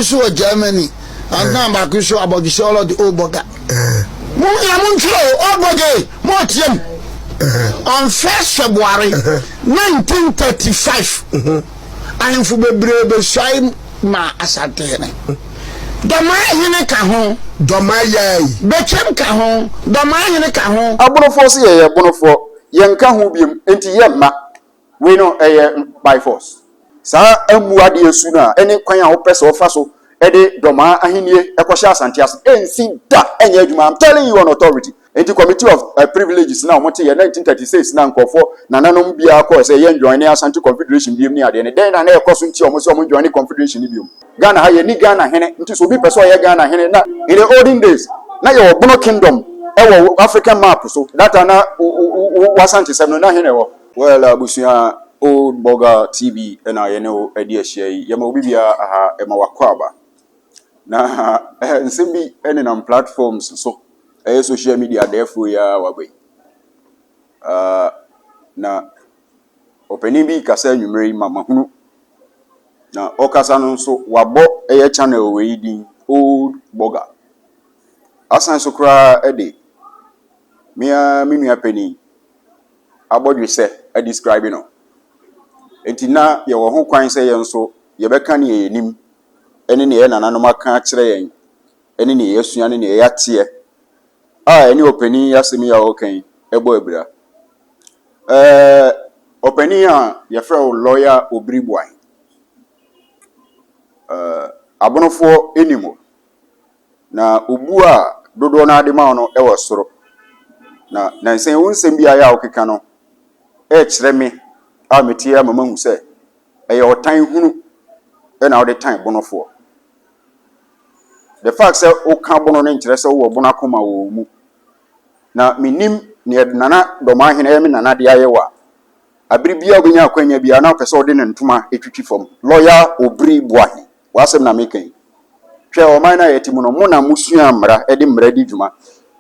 so Germany and now back so about the soul of the old boga Motium on 1st February 1935 I am for the same ma Asante Dormaa hene ka ho Dormaa yai bechem ka ho Dormaa hene ka ho abonofo se ye bonofo yenka ho biem enti ye ma we no by force sa amuade esu na ene kwan a wo pese wo fa so ede Dormaa ahenie ekwohye Asante as ensi da enye adwuma. I'm telling you on authority. Enti committee of privileges na omote ye 1936 na nkofo na nanom bia ko se ye join the Asante Confederation biem ni ade ne den na na ekoso nti omo se omo join the Confederation ni biem. Ghana ha ye ni Ghana hene nti so bi pese o ye Ghana hene na in the olden days na ye Obono kingdom e wo African map so that na Asante sem no na hene wo. Well abusia Old Boga TV na ye no edi ahia yi ye ma obi bia aha e ma wakwaba na nsembi enenam platforms so social media therefore ya wagwe na openi bi kasa nwumre mama hunu na okasa no so wabo channel we din Old Boga asan so kra ede minu apeni abodwe se a describe no enti na ye wo ho kwan se ye nso ye beka ne ye nim ene ne ye nananom aka kire yen ene ne ye sua ne ye yate eni openi yasemi ya okan ebo ebira openi a ye frɛ lawyer obiri Boahen abonofo enimo na obu a dodo na ade ma no e wosoro na nsen wonsem bia ya okeka no kire me a metie mama hu se eye otan hunu e na ode tan bonofo the fact say o ka bono no nkire se wo bono akoma wo mu na minim ne nana Dormaa hene emi nana de ayewa abiribia ogonya akwanya bia na opese ode ne ntuma etwitwi fom lawyer obiri Boahen wasem na mekan hwe o man na yetimu no mo na musua amra ede mra di dwuma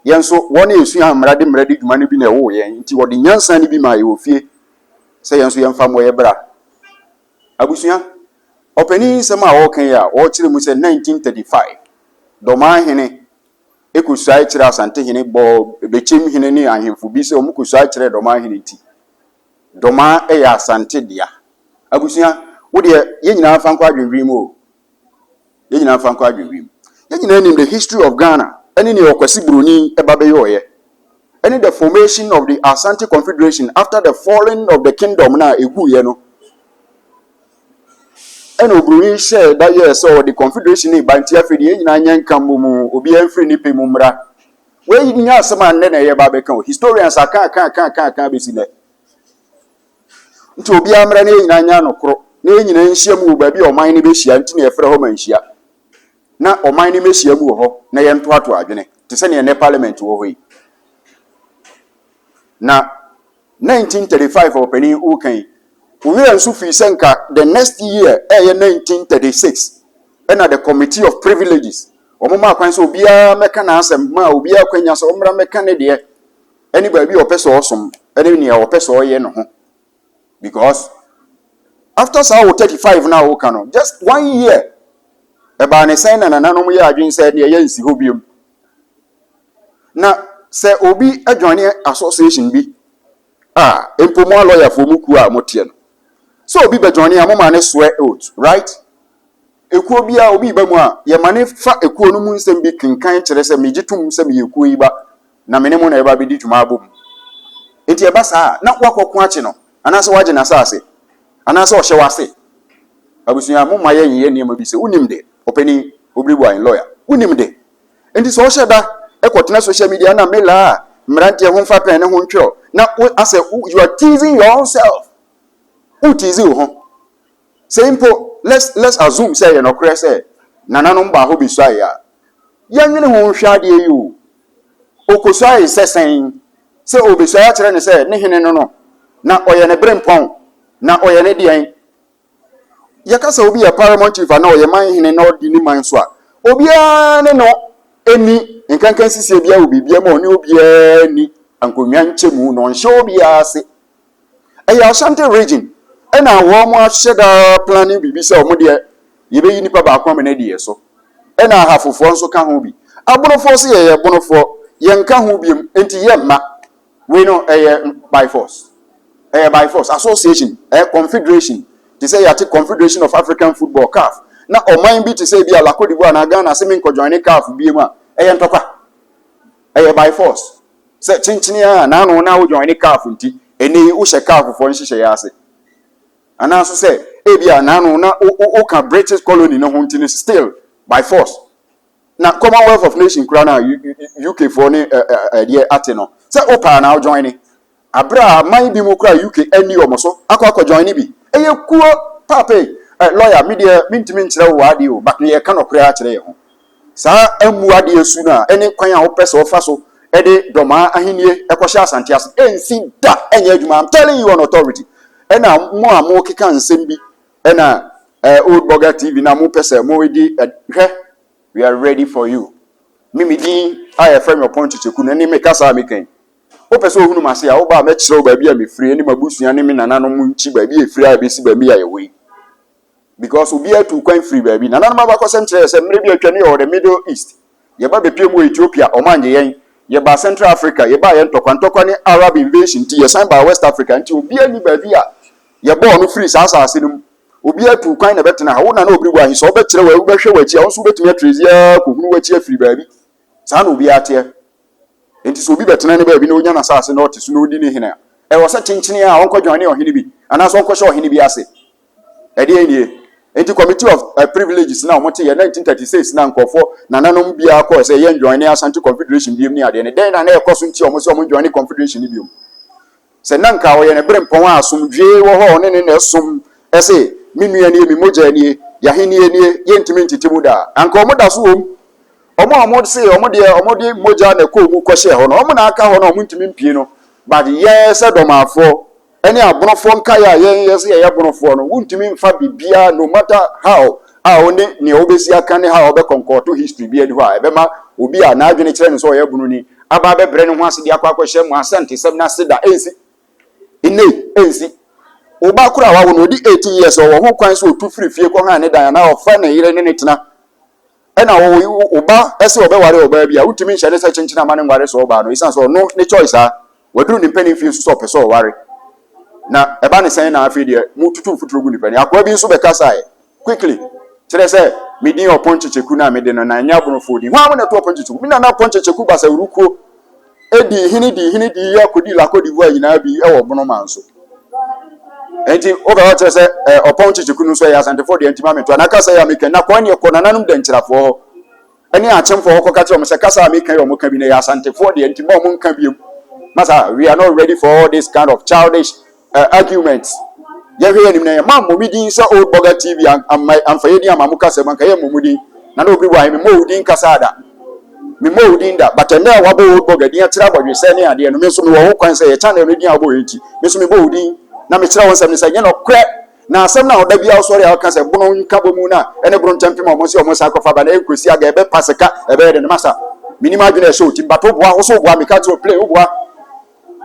yenso wona esua amra de mra di dwuma ne bi na wo ye nti wode nyansa ne bi ma ye ofie se yenso yemfa mo ye bra abusua openi sema wo kan ya wo kire mu se 1935 Dormaa hene ekusai kire Asante hene bo bechem hene ni ahemfo bi se omukusai kire Dormaa hene ti Dormaa ya Asante dia abusua wo de ye nyina fa nkwa adwenwim o ye nyina fa nkwa adwenwim ye nyina nim the history of Ghana ene ne okwasi broni eba be yoye ene the formation of the Asante Confederation after the falling of the kingdom na egu ye no ene obroni share that year so the confederation ni banti afedi ye nyina nyanka mu obi amfiri ni pemu mra we nya asema nne na ye ba be kan historians aka be si ne nti obi amra na nyina nya no kro na nyina nhia mu ba bi oman ni be hia nti na ye frɛ ho manhia na oman ni mehia mu ho na ye ntoato adwene te se ne parliament wo hoi na 1935 openi ukan we nso fi senka the next year 1936 and the committee of privileges omoma kwan so obia meka na asem ma obia kwanya so omra meka ne de ani ba bi opeso osom ani ne opeso oye no ho because after so 35 now o kano just 1 year eba ne sen na nanom ye adwen se ne ye nsi hobiom na se obi adwane association bi empomo lawyer for muku a motie no so obi be join amoma ne swear oath right ekuo bia obi ba mu a ye mane fa ekuo no mu nsem bi kinkan kire se megitum se me ekuo yi ba na mene mu na eba bi di dwuma abom enti eba saa na wakoko ache no anase waje na saase anase ohye wase abusunya moma ye yin ye ne ma bi se unim de openi obiri Boahen lawyer unim de enti so ohye da ekotena social media na mela mrantie ho mfa pen ne ho ntwe na ase you are teasing yourself utizi ho simple let's assume say you no cre say nananom ba ho bisua ya yanwene ho hwade yi o okosua yi sesen se obisua ya kire ne say ne hene no na oye ne brempon na oye ne dian yakasa obi ya paramount chief na oye man hene na odi ni man so a obi a ne no eni nkankan sisi bia obi bia ma oni obi a ni ankonwa nchemu no nhye obi a se Asante region ena wo mo ahye da planning bibi se omo de Yebe yi nipa ba kwa me na die so. E na ahafofo nso ka ho bi. Abonofo se ye bonofo ye nka ho bi enti ye ma. We know by force. By force association, confederation. They say yati Confederation of African Football CAF. Na oman bi to say bi ala Cote d'Ivoire na Ghana se men ko join CAF bi mu a ntokwa. By force. Say chinchini a na no na wo join CAF nti eni wo hye CAF fo nhye ya ase. Ana so say ebia na no na o ka British colony no ho nti still by force. Na Commonwealth of Nations kura na UK for ne dey ate no. Say opa na join ni. Abra man bi mu kura UK ani omoso akwa join ni bi. Eye kuo pape lawyer media mintimi nkyere wo ade o but ye ka no kura akere ye ho. Sa amu ade esu na ene kwan a wo pese ofa so de Dormaa ahenie ekohye Asante as ensi da enye adwuma. I'm telling you on authority. Ena mo amo keka nsem bi ena old burger TV na mo pese mo wedi hwe we are ready for you. Mimi din I frame your point to na ni me kasa me kan. O pese ohunu mase a wo ba me kire wo ba bia me free ni mabusua ni me nananom nchi ba bia free a be si ba mi ya we. Because we are to kwan free baby. Nananom ba ko sem kire se mre bi atwa ni o the Middle East. Ye ba be pie mu Ethiopia o manje yen. Ye ba Central Africa, ye ba ye ntokwa ni Arab invasion ti ye san ba West Africa nti obi ani ba bia ye ba no free sa asase nim. Obi atu kwan na betena ha wo na obiri wa hiso obekire wa obehwe wachi a wo so betumi atrezi a kohunu wachi afiri baby. Sa na obi ate. Enti so obi betena ne baby na onya na asase na ote so na odi ne hina. E wo sa chinchini a won kwadwan ne ohene bi. Ana so won kwhye ohene bi ase. E de enie. Enti committee of privileges na omote ye 1936 na nkofo nananom bia ko se ye join ne Asante Confederation bi ni ade ne den na na ekoso nti omo se omo join Confederation bi o. Se na nka wo ye ne brempon asomdwe wo ho ne ne som ese minua ne mi moja ne ya henie ne ye ntimi ntitimu da anka omo da so omo se omo de moja na ko mu kwhye ho no omo na aka ho no omo ntimi mpie no but ye se domafo any abonofo nka ya yesi ya abonofo no wuntimi mfa bibia no matter how oni ne obesi aka ne how be concourt history bia di ho a ebema obi a na adwene kire ne so ya abunu ni aba be bre ne ho ase di akwakwahye mu Asante sem na seda ensi oba kura wa no di 18 years o ho kwan so otu free fie ko ha ne dan na ofa na yire ne tena ena wo oba ese obe ware oba bia wuntimi nhye ne sa chinchina ma ne ware so oba no isan so no ne choice a waduru ni penny fie so pese o ware na eba ne sen na afi de mu tutu futuro gu ni pani akwa bi nso be kasa quickly kire se me din Oppong Kyekyeku na me de no na nya bonofo di ho am na to Oppong Kyekyeku mi na Oppong Kyekyeku basa uruko edi hini ya kodi la kodi vo nyina bi e wo bono manso enti over kire se Oppong Kyekyeku no so ya Asante for de antima me to na kasa ya me kan na kwani ko nananum de nkyerafo eni achemfo ho kokati o me se kasa me kan yo mo kan bi na ya Asante for de antima o mo kan bi masa we are not ready for all this kind of childish arguments. Yehwe ni na ma momidi so old burger TV am fayedi am amuka se man kaye momudi na no obi wa me modin kasada me modin da but na wa bo old burger din atira bodwe se ne ade no me so me wo kwan se ye channel no din abo enti me so me modin na me tira won se me se ye no kre na asem na oda bia so re aka se bono nka bomu na ene bro ntempem o mo se o mo sa kofa ba na enkosi aga ebe paseka ebe de masa minima adwene so ti bato boa wo so boa me ka to play wo boa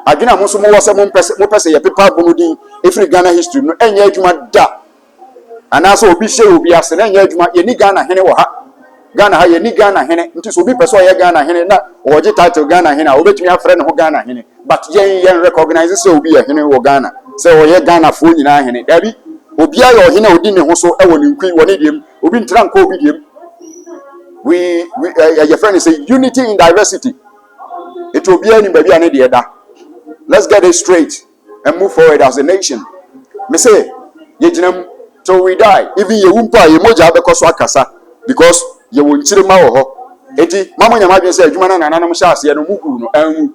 adwena mo so mo wose mo pese ye pepa bonudin efri Ghana history no enye adwuma da ana so obi hye obi ase na enye adwuma ye ni Ghana hene wo ha Ghana ha ye ni Ghana hene nti so obi pese o ye Ghana hene na oje title Ghana hene a obetumi afre ne ho Ghana hene but yen recognize say obi ye hene wo Ghana say o ye Ghana fo nyina hene dabi obi ayo hene odi ne ho so e wo ne nkwi wo ne diem obi ntira nka obi diem we your friend say unity in diversity it obi ani ba bia ne de da. Let's get it straight and move forward as a nation. Me say, yejinam till we die. Even ye wumpa ye moja abeko so akasa because ye wonchire ma wo ho. Eti mama nyama bi say adwuma na nananum sha ase ye no mugu no anwu.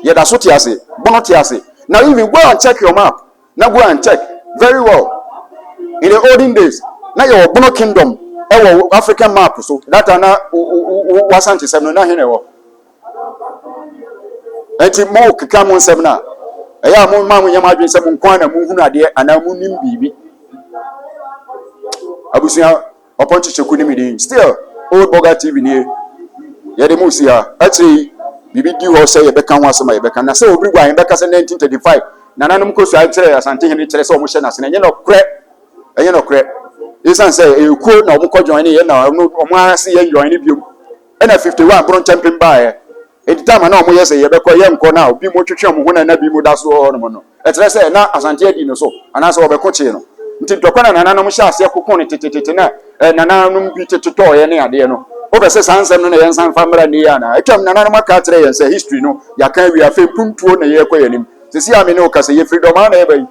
Ye da so ti ase, bono ti ase. Now even go and check your map. Now go and check very well. In the olden days, now your bono kingdom, African map so that na Asante sem no na hene wo. Enti mo keka mo nsem na eya mo ma mo nyama adwen se mo nkwan na mo hunu ade ana mo nim bibi abusia Oppong Kyekyeku ni mi still old burger TV ni ye de mo si ha actually bibi di ho se ye beka ho asema ye beka na se obiri gwa ye beka se 1935 na nanum ko so a kire Asante hene kire se o mo hye na se na enye no kre esan say ekuo na omukọ join ye na omo ase ye join biom na 51 bron champion bae edi time na omo ye say ye bekọ ye nko na obi mo twetwe omo ho na bi mo da so ho no no etre say na Asante adi no so ana say obekọ chi no nti dokọ na nananom hye ase kokon ne tetete na nananom bi tetotọ ye ne ade no obese sansem no na ye san famra ni ya na etwam nananom aka atre ye say history no ya kan wi afa puntuo na ye kọ yanim sisi ame ne o kase ye freedom na ye bai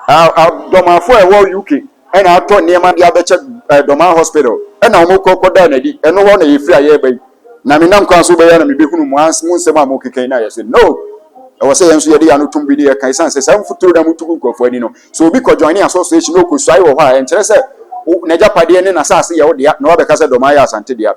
Dormaa for a war UK and I told near my abeche Dormaa hospital and I will call down and no one a free air bay. Naminam council by enemy be whom once Munsema Mokina. I said, no. I was saying, so you are not to be a Kaisan says, I'm for them to go for you. So because joining association, no could say or why and tell us, Neja Padian and Assassin, no other Casa Dormaa Asante.